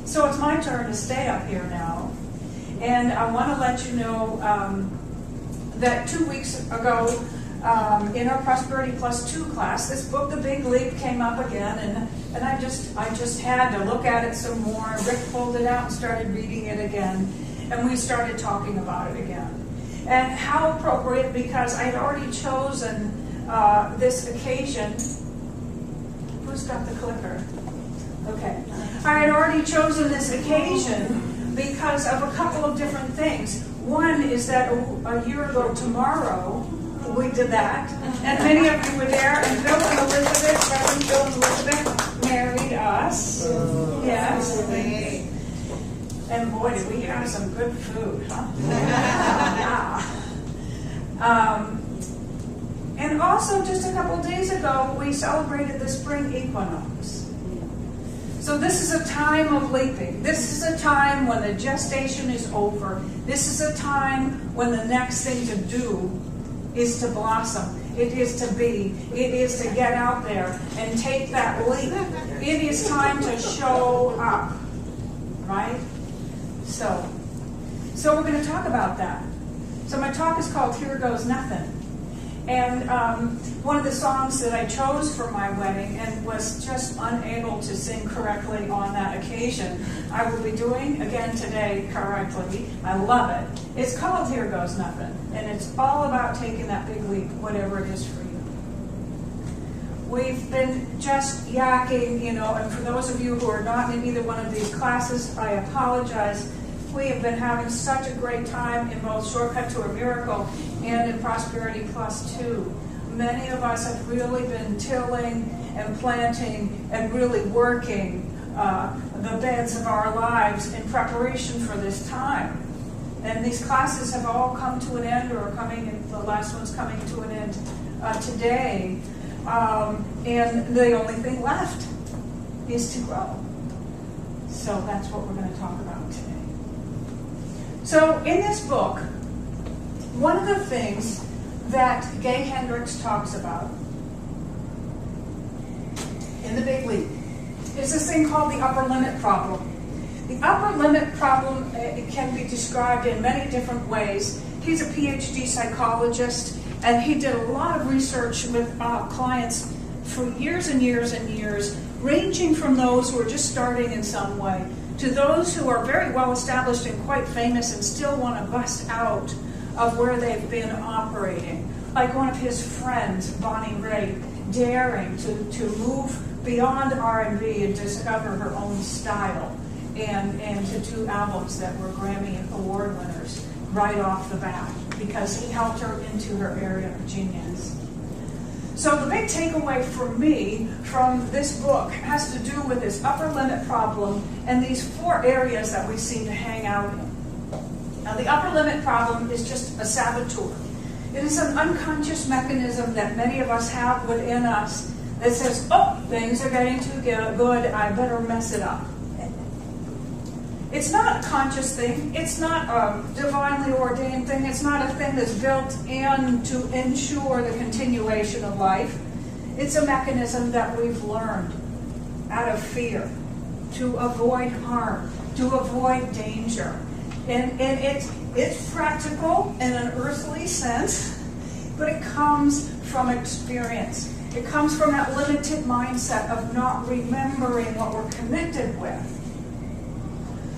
So it's my turn to stay up here now. And I want to let you know that 2 weeks ago, in our Prosperity Plus 2 class, this book, The Big Leap, came up again, and I just had to look at it some more. Rick pulled it out and started reading it again, and we started talking about it again. And how appropriate, because I had already chosen this occasion. Who's got the clicker? Okay. I had already chosen this occasion because of a couple of different things. One is that a year ago tomorrow, we did that, and many of you were there, and Bill and Elizabeth, Reverend Bill and Elizabeth, married us. Yes. And boy, did we have some good food, huh? And also, just a couple days ago, we celebrated the spring equinox. So this is a time of leaping. This is a time when the gestation is over. This is a time when the next thing to do is to blossom. It is to be. It is to get out there and take that leap. It is time to show up. Right? So we're going to talk about that. So my talk is called Here Goes Nothin. And one of the songs that I chose for my wedding and was just unable to sing correctly on that occasion, I will be doing again today correctly. I love it. It's called Here Goes Nothin', and it's all about taking that big leap, whatever it is for you. We've been just yakking, and for those of you who are not in either one of these classes, I apologize. We have been having such a great time in both Shortcut to a Miracle and in Prosperity Plus 2. Many of us have really been tilling and planting and really working the beds of our lives in preparation for this time. And these classes have all come to an end, or are coming, and the last one's coming to an end today. And the only thing left is to grow. So that's what we're going to talk about today. So in this book, one of the things that Gay Hendricks talks about in The Big Leap is this thing called the upper limit problem. The upper limit problem can be described in many different ways. He's a PhD psychologist, and he did a lot of research with clients for years and years and years, ranging from those who are just starting in some way to those who are very well established and quite famous and still want to bust out of where they've been operating. Like one of his friends, Bonnie Raitt, daring to move beyond R&B and discover her own style, and to do albums that were Grammy Award winners right off the bat because he helped her into her area of genius. So the big takeaway for me from this book has to do with this upper limit problem and these 4 areas that we seem to hang out in. Now the upper limit problem is just a saboteur. It is an unconscious mechanism that many of us have within us that says, oh, things are getting too good, I better mess it up. It's not a conscious thing. It's not a divinely ordained thing. It's not a thing that's built in to ensure the continuation of life. It's a mechanism that we've learned out of fear to avoid harm, to avoid danger. And it's practical in an earthly sense, but it comes from experience. It comes from that limited mindset of not remembering what we're connected with.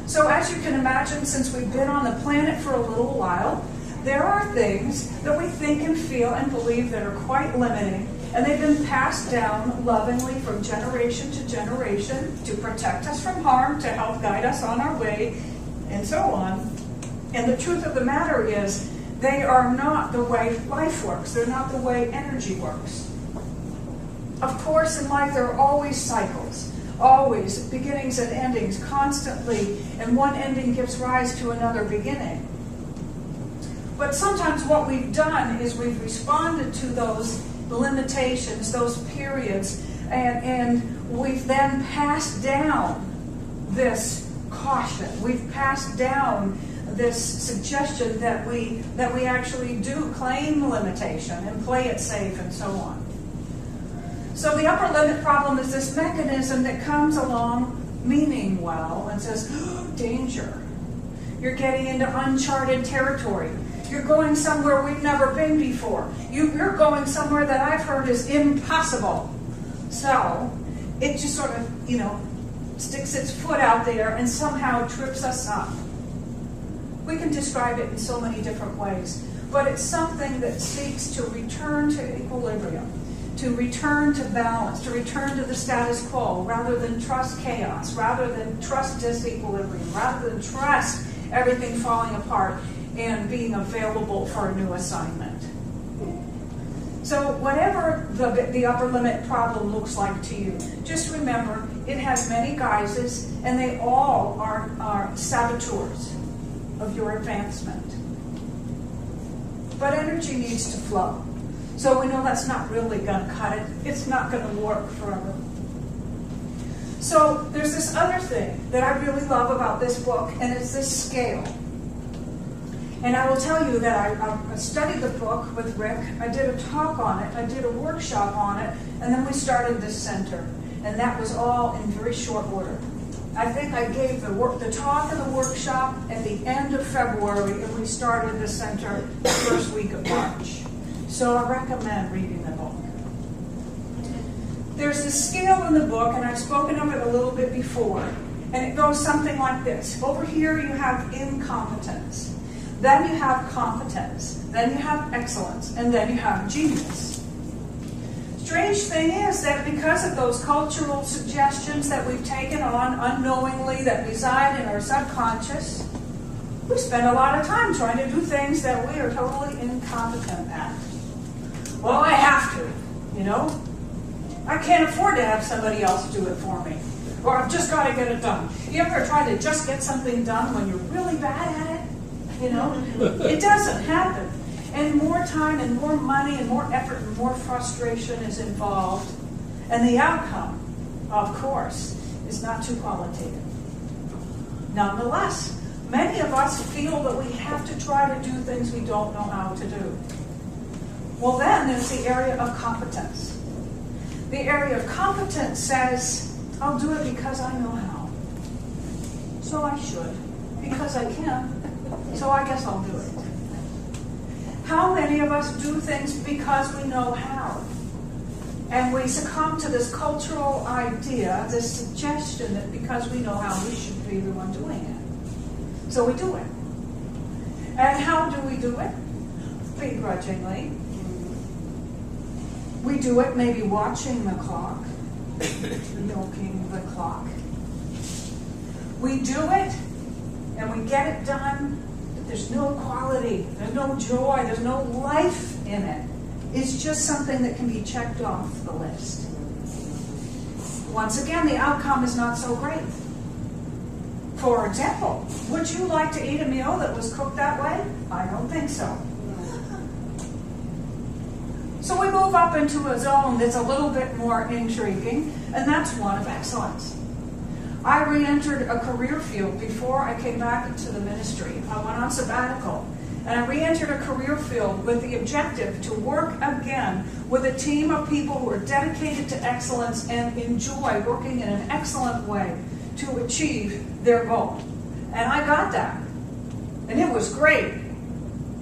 So as you can imagine, since we've been on the planet for a little while, there are things that we think and feel and believe that are quite limiting, and they've been passed down lovingly from generation to generation to protect us from harm, to help guide us on our way, and so on. And the truth of the matter is, they are not the way life works. They're not the way energy works. Of course, in life, there are always cycles. Always, beginnings and endings, constantly, and one ending gives rise to another beginning. But sometimes what we've done is we've responded to those limitations, those periods, and we've then passed down this caution. We've passed down this suggestion that we actually do claim limitation and play it safe and so on. So the upper limit problem is this mechanism that comes along meaning well and says, oh, danger. You're getting into uncharted territory. You're going somewhere we've never been before. You're going somewhere that I've heard is impossible. So it just sort of, sticks its foot out there and somehow trips us up. We can describe it in so many different ways, but it's something that seeks to return to equilibrium, to return to balance, to return to the status quo, rather than trust chaos, rather than trust disequilibrium, rather than trust everything falling apart and being available for a new assignment. So whatever the upper limit problem looks like to you, just remember it has many guises, and they all are saboteurs of your advancement. But energy needs to flow. So we know that's not really going to cut it. It's not going to work forever. So there's this other thing that I really love about this book, and it's this scale. And I will tell you that I studied the book with Rick. I did a talk on it. I did a workshop on it. And then we started this center. And that was all in very short order. I think I gave the talk and the workshop at the end of February, and we started the center the first week of March. So I recommend reading the book. There's this scale in the book, and I've spoken of it a little bit before. And it goes something like this. Over here you have incompetence. Then you have competence, then you have excellence, and then you have genius. Strange thing is that because of those cultural suggestions that we've taken on unknowingly that reside in our subconscious, we spend a lot of time trying to do things that we are totally incompetent at. Well, I have to, I can't afford to have somebody else do it for me. Or I've just got to get it done. You ever try to just get something done when you're really bad at it? It doesn't happen. And more time and more money and more effort and more frustration is involved. And the outcome, of course, is not too qualitative. Nonetheless, many of us feel that we have to try to do things we don't know how to do. Well, then there's the area of competence. The area of competence says, I'll do it because I know how. So I should, because I can. So I guess I'll do it. How many of us do things because we know how? And we succumb to this cultural idea, this suggestion that because we know how, we should be the one doing it. So we do it. And how do we do it? Begrudgingly. We do it maybe watching the clock, milking the clock. We do it, and we get it done, but there's no quality, there's no joy, there's no life in it. It's just something that can be checked off the list. Once again, the outcome is not so great. For example, would you like to eat a meal that was cooked that way? I don't think so. So we move up into a zone that's a little bit more intriguing, and that's one of excellence. I re-entered a career field before I came back into the ministry. I went on sabbatical, and I re-entered a career field with the objective to work again with a team of people who are dedicated to excellence and enjoy working in an excellent way to achieve their goal. And I got that. And it was great.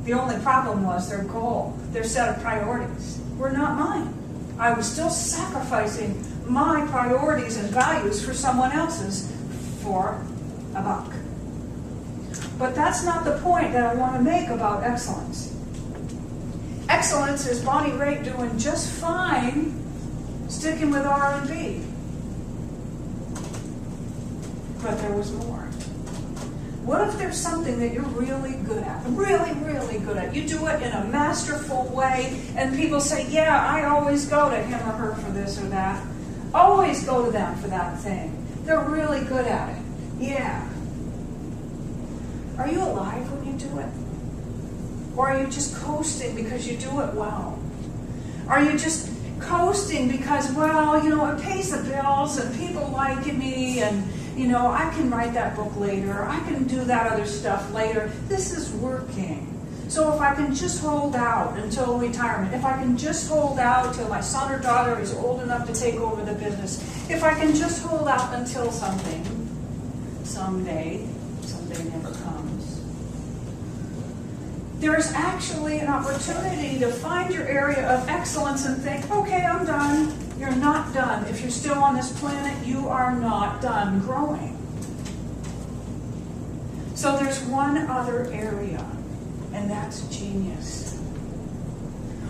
The only problem was their goal, their set of priorities, were not mine. I was still sacrificing my priorities and values for someone else's for a buck. But that's not the point that I want to make about excellence. Excellence is Bonnie Raitt doing just fine sticking with R&B. But there was more. What if there's something that you're really good at, really, really good at? You do it in a masterful way, and people say, yeah, I always go to him or her for this or that. Always go to them for that thing. They're really good at it. Yeah. Are you alive when you do it? Or are you just coasting because you do it well? Are you just coasting because, well, it pays the bills and people like me and I can write that book later. I can do that other stuff later. This is working. So if I can just hold out until retirement, if I can just hold out till my son or daughter is old enough to take over the business, if I can just hold out until something, someday never comes. There's actually an opportunity to find your area of excellence and think, okay, I'm done. You're not done. If you're still on this planet, you are not done growing. So there's one other area, and that's genius.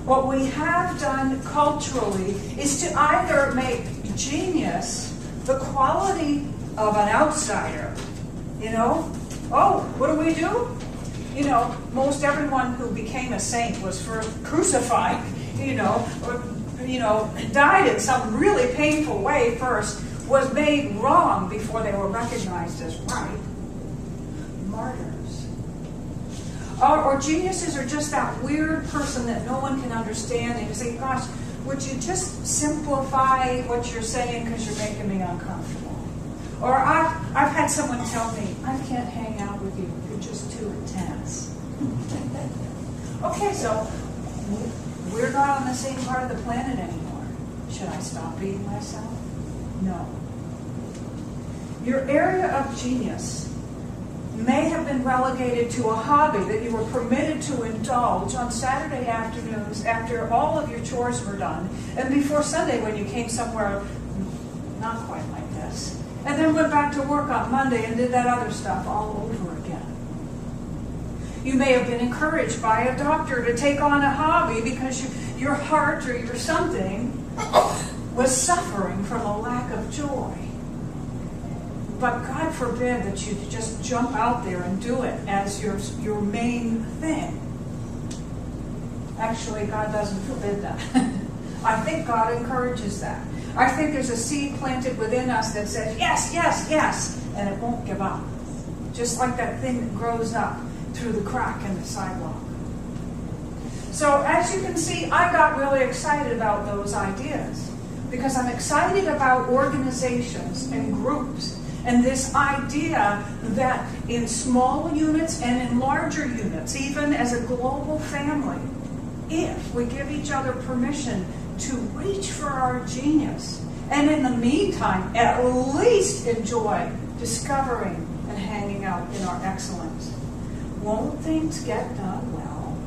What we have done culturally is to either make genius the quality of an outsider. Oh, what do? Most everyone who became a saint was first crucified, or died in some really painful way first, was made wrong before they were recognized as right. Martyrs. Or geniuses are just that weird person that no one can understand, and you say, gosh, would you just simplify what you're saying because you're making me uncomfortable? Or I've had someone tell me, I can't hang out with you, you're just too intense. Okay, so we're not on the same part of the planet anymore. Should I stop being myself? No. Your area of genius may have been relegated to a hobby that you were permitted to indulge on Saturday afternoons after all of your chores were done, and before Sunday when you came somewhere not quite like this, and then went back to work on Monday and did that other stuff all over again. You may have been encouraged by a doctor to take on a hobby because your heart or your something was suffering from a lack of joy. But God forbid that you just jump out there and do it as your main thing. Actually, God doesn't forbid that. I think God encourages that. I think there's a seed planted within us that says, yes, yes, yes, and it won't give up. Just like that thing that grows up through the crack in the sidewalk. So as you can see, I got really excited about those ideas because I'm excited about organizations and groups and this idea that in small units and in larger units, even as a global family, if we give each other permission to reach for our genius, and in the meantime, at least enjoy discovering and hanging out in our excellence, won't things get done well?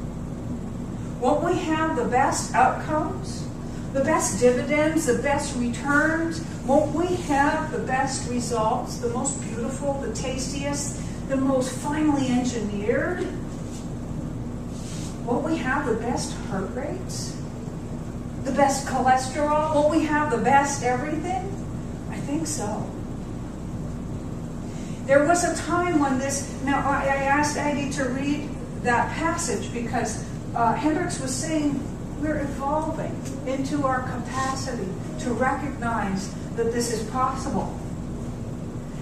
Won't we have the best outcomes, the best dividends, the best returns? Won't we have the best results, the most beautiful, the tastiest, the most finely engineered? Won't we have the best heart rates? The best cholesterol? Won't we have the best everything? I think so. There was a time when now I asked Aggie to read that passage because Hendricks was saying we're evolving into our capacity to recognize that this is possible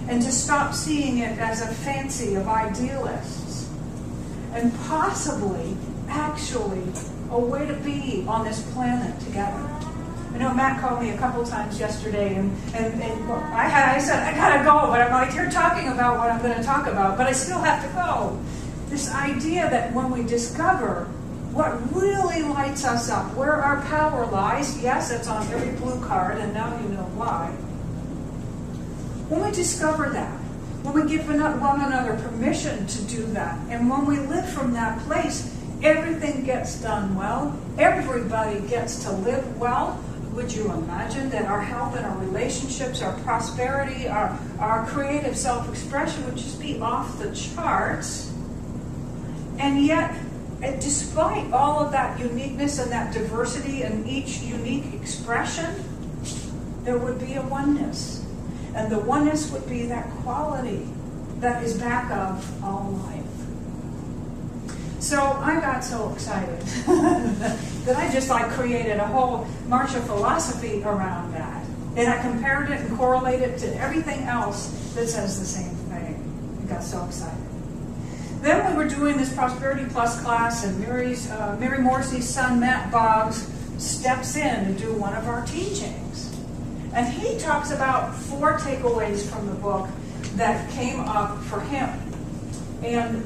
and to stop seeing it as a fancy of idealists and possibly, actually, a way to be on this planet together. I know Matt called me a couple times yesterday, and I said, I gotta go, but I'm like, you're talking about what I'm going to talk about, but I still have to go. This idea that when we discover what really lights us up, where our power lies, yes, it's on every blue card, and now you know why. When we discover that, when we give one another permission to do that, and when we live from that place, everything gets done well, everybody gets to live well. Would you imagine that our health and our relationships, our prosperity, our creative self-expression would just be off the charts? And yet, despite all of that uniqueness and that diversity and each unique expression, there would be a oneness. And the oneness would be that quality that is back of all life. So I got so excited that I just created a whole Marcia philosophy around that. And I compared it and correlated it to everything else that says the same thing. I got so excited. Then we were doing this Prosperity Plus class, and Mary Morrissey's son, Matt Boggs, steps in to do one of our teachings. And he talks about 4 takeaways from the book that came up for him. And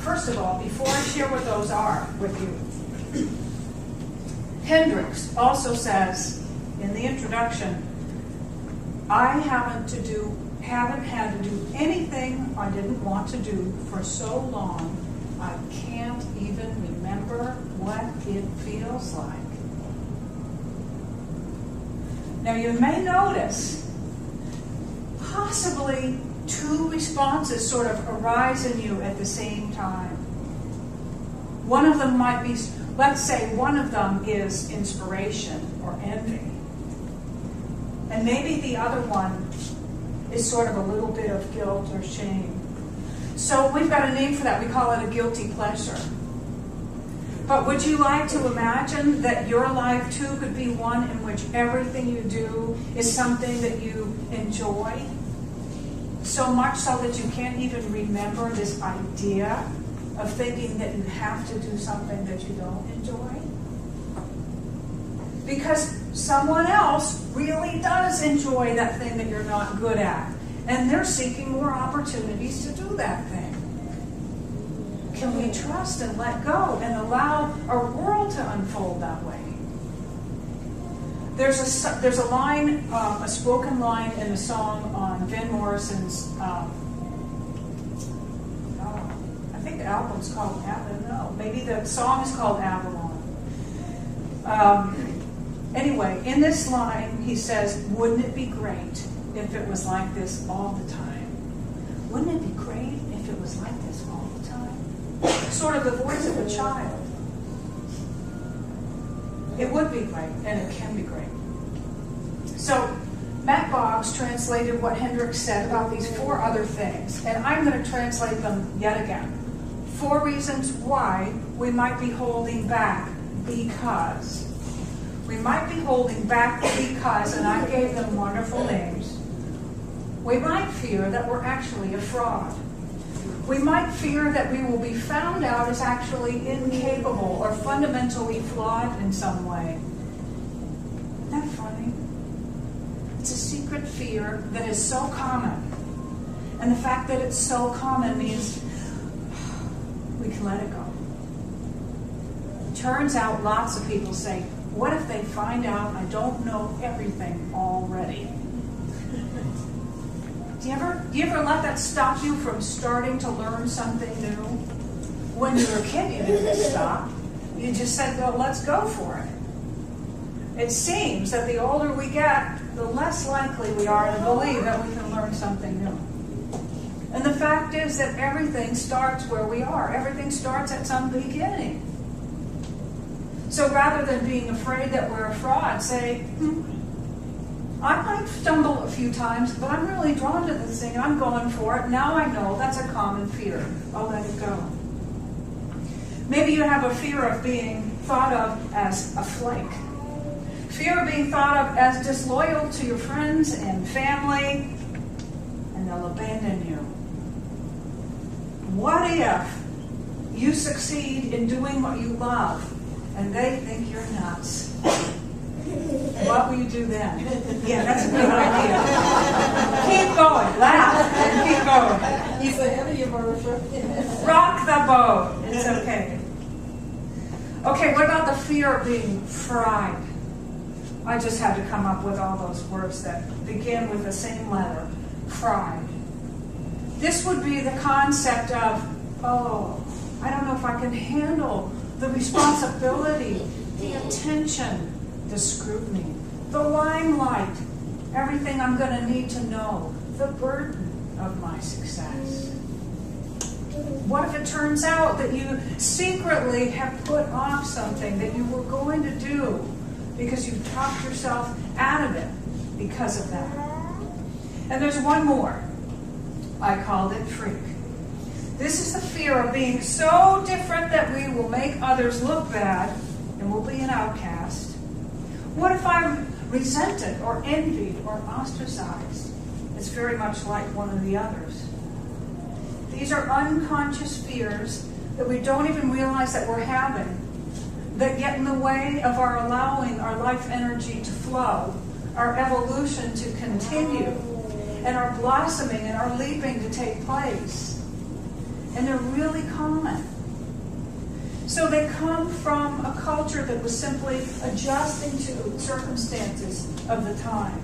first of all, before I share what those are with you, Hendricks also says in the introduction, I haven't had to do anything I didn't want to do for so long, I can't even remember what it feels like. Now you may notice possibly two responses sort of arise in you at the same time. One of them might be, let's say one of them is inspiration or envy. And maybe the other one is sort of a little bit of guilt or shame. So we've got a name for that. We call it a guilty pleasure. But would you like to imagine that your life too could be one in which everything you do is something that you enjoy? So much so that you can't even remember this idea of thinking that you have to do something that you don't enjoy? Because someone else really does enjoy that thing that you're not good at. And they're seeking more opportunities to do that thing. Can we trust and let go and allow our world to unfold that way? There's a line, a spoken line in a song on Van Morrison's, I think the album's called Avalon. No, maybe the song is called Avalon. Anyway, in this line, he says, wouldn't it be great if it was like this all the time? Wouldn't it be great if it was like this all the time? Sort of the voice of a child. It would be great, and it can be great. So, Matt Boggs translated what Hendricks said about these four other things, and I'm going to translate them yet again. 4 reasons why we might be holding back because. We might be holding back because, and I gave them wonderful names. We might fear that we're actually a fraud. We might fear that we will be found out as actually incapable or fundamentally flawed in some way. Isn't that funny? It's a secret fear that is so common. And the fact that it's so common means we can let it go. Turns out lots of people say, what if they find out I don't know everything already? Do you ever let that stop you from starting to learn something new? When you were a kid, you didn't stop. You just said, well, let's go for it. It seems that the older we get, the less likely we are to believe that we can learn something new. And the fact is that everything starts where we are. Everything starts at some beginning. So rather than being afraid that we're a fraud, say, I might stumble a few times, but I'm really drawn to this thing. I'm going for it. Now I know that's a common fear. I'll let it go. Maybe you have a fear of being thought of as a flake. Fear of being thought of as disloyal to your friends and family, and they'll abandon you. What if you succeed in doing what you love, and they think you're nuts? What will you do then? Yeah, that's a good idea. Keep going. Laugh and keep going. He's ahead of you, Marcia. Rock the boat. It's okay. Okay, what about the fear of being fried? I just had to come up with all those words that begin with the same letter. Fried. This would be the concept of, I don't know if I can handle the responsibility, the attention, the scrutiny, the limelight, everything I'm going to need to know, the burden of my success. What if it turns out that you secretly have put off something that you were going to do because you've talked yourself out of it because of that? And there's one more. I called it freak. This is the fear of being so different that we will make others look bad and will be an outcast. What if I'm resented or envied or ostracized? It's very much like one of the others. These are unconscious fears that we don't even realize that we're having, that get in the way of our allowing our life energy to flow, our evolution to continue, and our blossoming and our leaping to take place. and they're really common. So they come from a culture that was simply adjusting to circumstances of the time.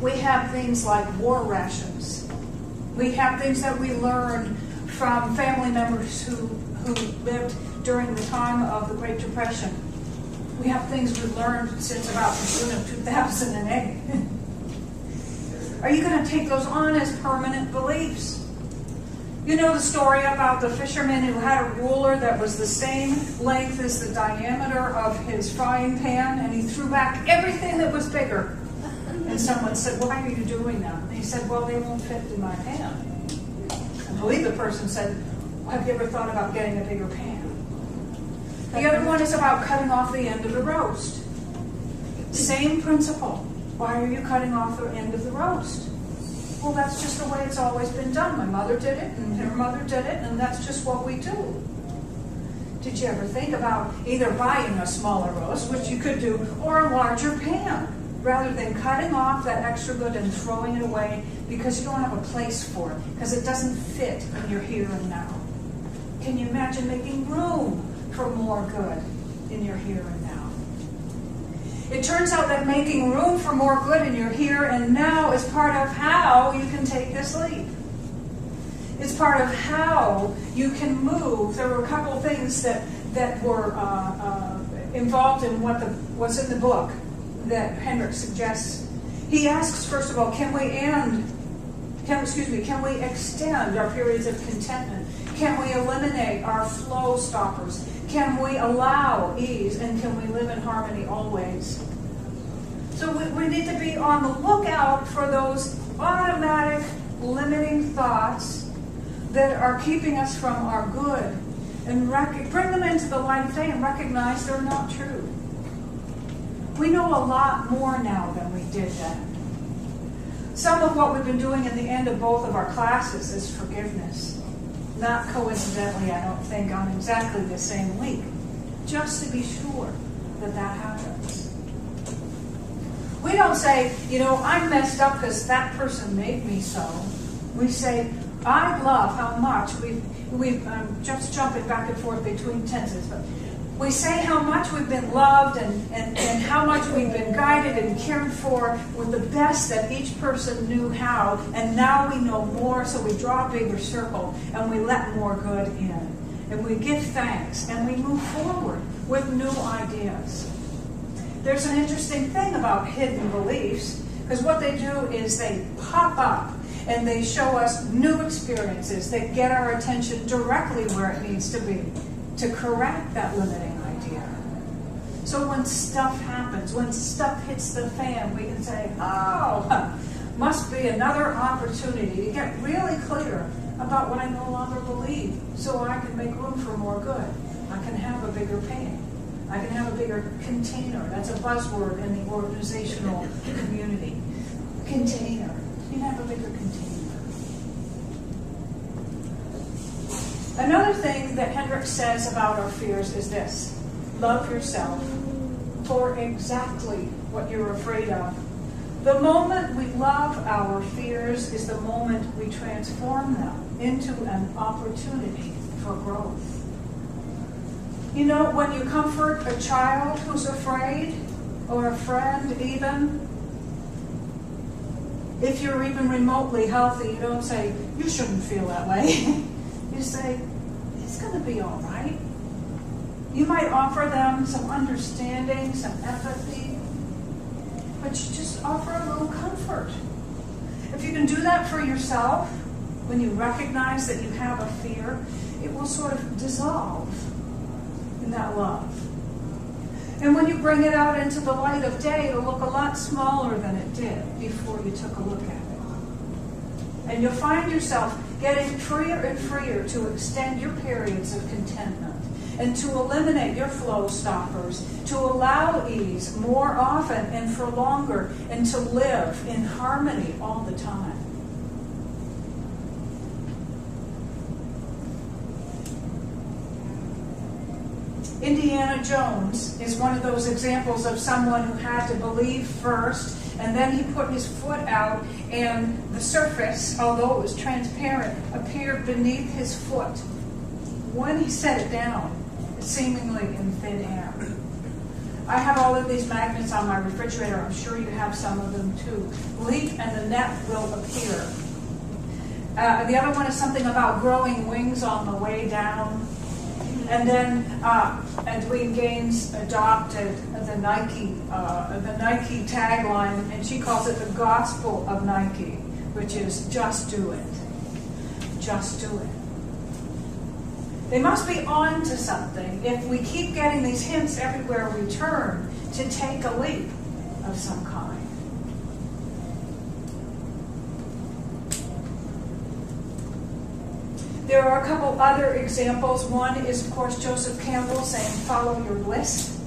We have things like war rations. We have things that we learned from family members who lived during the time of the Great Depression. We have things we learned since about June of 2008. Are you going to take those on as permanent beliefs? You know the story about the fisherman who had a ruler that was the same length as the diameter of his frying pan, and he threw back everything that was bigger. And someone said, "Why are you doing that?" And he said, "Well, they won't fit in my pan." I believe the person said, "Have you ever thought about getting a bigger pan?" The other one is about cutting off the end of the roast. Same principle. Why are you cutting off the end of the roast? Well, that's just the way it's always been done. My mother did it, and her mother did it, and that's just what we do. Did you ever think about either buying a smaller roast, which you could do, or a larger pan, rather than cutting off that extra good and throwing it away because you don't have a place for it, because it doesn't fit in your here and now? Can you imagine making room for more good in your here and now? It turns out that making room for more good in your here and now is part of how you can take this leap. It's part of how you can move. There were a couple of things that were involved in what's in the book that Hendrik suggests. He asks, first of all, can we extend our periods of contentment? Can we eliminate our flow stoppers? Can we allow ease, and can we live in harmony always? So we need to be on the lookout for those automatic limiting thoughts that are keeping us from our good, and bring them into the light of day and recognize they're not true. We know a lot more now than we did then. Some of what we've been doing at the end of both of our classes is forgiveness. Not coincidentally, I don't think, on exactly the same week. Just to be sure that happens. We don't say, I'm messed up because that person made me so. We say, I love how much I'm just jumping back and forth between tenses, but we say how much we've been loved and how much we've been guided and cared for with the best that each person knew how, and now we know more, so we draw a bigger circle and we let more good in. And we give thanks and we move forward with new ideas. There's an interesting thing about hidden beliefs, because what they do is they pop up and they show us new experiences that get our attention directly where it needs to be to correct that limiting idea. So when stuff happens, when stuff hits the fan, we can say, oh, must be another opportunity to get really clear about what I no longer believe, so I can make room for more good. I can have a bigger pan. I can have a bigger container. That's a buzzword in the organizational community. Container. You can have a bigger container. Another thing that Hendrik says about our fears is this: love yourself for exactly what you're afraid of. The moment we love our fears is the moment we transform them into an opportunity for growth. When you comfort a child who's afraid, or a friend even, if you're even remotely healthy, you don't say, you shouldn't feel that way. You say, it's going to be all right. You might offer them some understanding, some empathy, but you just offer a little comfort. If you can do that for yourself, when you recognize that you have a fear, it will sort of dissolve in that love. And when you bring it out into the light of day, it'll look a lot smaller than it did before you took a look at it. And you'll find yourself getting freer and freer to extend your periods of contentment and to eliminate your flow stoppers, to allow ease more often and for longer, and to live in harmony all the time. Indiana Jones is one of those examples of someone who had to believe first, and then he put his foot out, and the surface, although it was transparent, appeared beneath his foot. When he set it down, seemingly in thin air. I have all of these magnets on my refrigerator. I'm sure you have some of them too. Leap and the net will appear. The other one is something about growing wings on the way down. And then Edwene Gaines adopted the Nike tagline, and she calls it the gospel of Nike, which is just do it. Just do it. They must be on to something if we keep getting these hints everywhere we turn to take a leap of some kind. There are a couple other examples. One is, of course, Joseph Campbell saying, follow your bliss.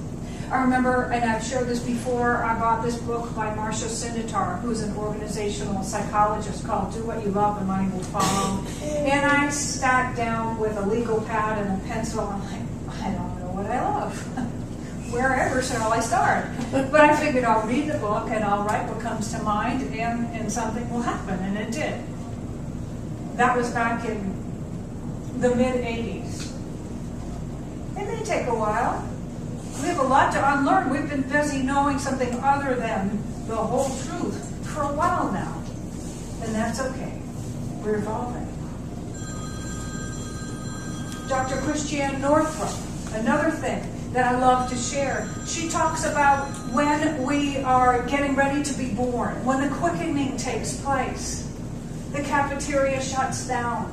I remember, and I've shared this before, I bought this book by Marcia MacLean, who's an organizational psychologist, called Do What You Love and Money Will Follow. And I sat down with a legal pad and a pencil. I'm like, I don't know what I love. Wherever shall I start? But I figured I'll read the book and I'll write what comes to mind, and something will happen, and it did. That was back in the mid-'80s. It may take a while. We have a lot to unlearn. We've been busy knowing something other than the whole truth for a while now. And that's okay. We're evolving. Dr. Christiane Northrup, another thing that I love to share. She talks about when we are getting ready to be born, when the quickening takes place. The cafeteria shuts down,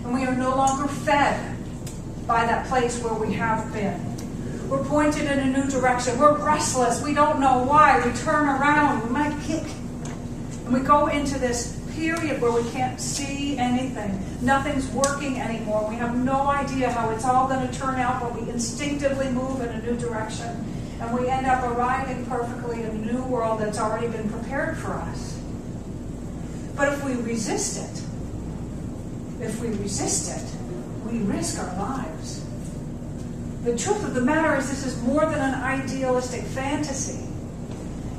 and we are no longer fed by that place where we have been. We're pointed in a new direction. We're restless. We don't know why. We turn around. We might kick. And we go into this period where we can't see anything. Nothing's working anymore. We have no idea how it's all going to turn out, but we instinctively move in a new direction. And we end up arriving perfectly in a new world that's already been prepared for us. But if we resist it, we risk our lives. The truth of the matter is this is more than an idealistic fantasy.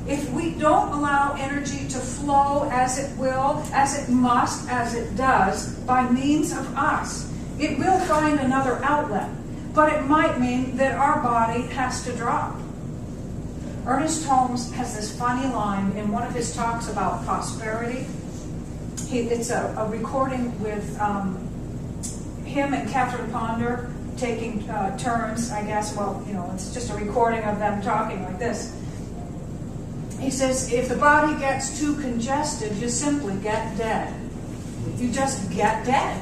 If we don't allow energy to flow as it will, as it must, as it does, by means of us, it will find another outlet. But it might mean that our body has to drop. Ernest Holmes has this funny line in one of his talks about prosperity. It's a recording with him and Catherine Ponder taking turns, I guess. Well, it's just a recording of them talking like this. He says, if the body gets too congested, you simply get dead. You just get dead.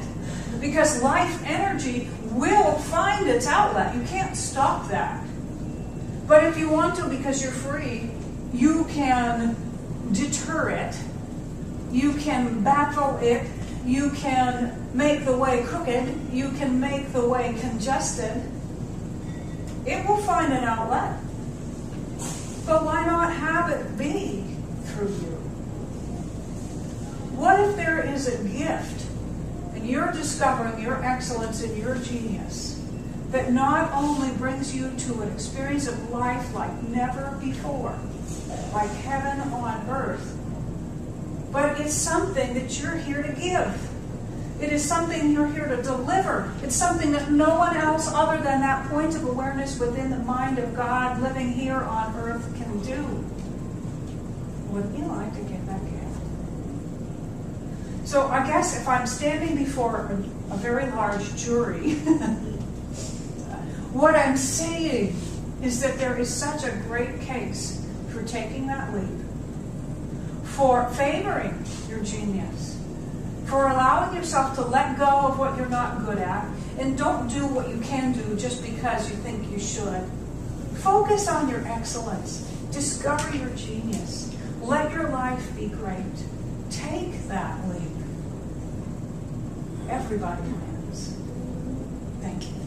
Because life energy will find its outlet. You can't stop that. But if you want to, because you're free, you can deter it. You can baffle it. You can make the way crooked. You can make the way congested. It will find an outlet. But why not have it be through you? What if there is a gift and you're discovering your excellence and your genius that not only brings you to an experience of life like never before, like heaven on earth, but it's something that you're here to give. It is something you're here to deliver. It's something that no one else other than that point of awareness within the mind of God living here on earth can do. Wouldn't you like to get that gift? So I guess if I'm standing before a very large jury, what I'm saying is that there is such a great case for taking that leap, for favoring your genius, for allowing yourself to let go of what you're not good at, and don't do what you can do just because you think you should. Focus on your excellence. Discover your genius. Let your life be great. Take that leap. Everybody wins. Thank you.